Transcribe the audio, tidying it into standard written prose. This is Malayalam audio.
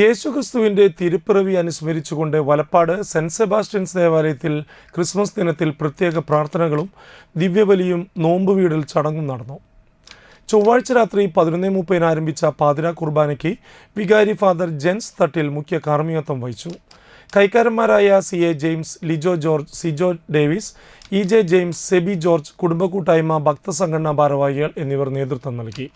യേശുക്രിസ്തുവിൻ്റെ തിരുപ്പിറവി അനുസ്മരിച്ചുകൊണ്ട് വലപ്പാട് സെൻറ്റ് സെബാസ്റ്റ്യൻസ് ദേവാലയത്തിൽ ക്രിസ്മസ് ദിനത്തിൽ പ്രത്യേക പ്രാർത്ഥനകളും ദിവ്യബലിയും നോമ്പ് വീടൽ ചടങ്ങും നടന്നു. ചൊവ്വാഴ്ച രാത്രി 11:30 ആരംഭിച്ച പാതിരാ കുർബാനയ്ക്ക് വികാരി ഫാദർ ജെൻസ് തട്ടിൽ മുഖ്യ കാർമ്മികത്വം വഹിച്ചു. കൈക്കാരന്മാരായ CA James, Lijo George, Sijo Davis, EJ James, SEBI George, കുടുംബ കൂട്ടായ്മ, ഭക്തസംഘടനാ ഭാരവാഹികൾ എന്നിവർ നേതൃത്വം നൽകി.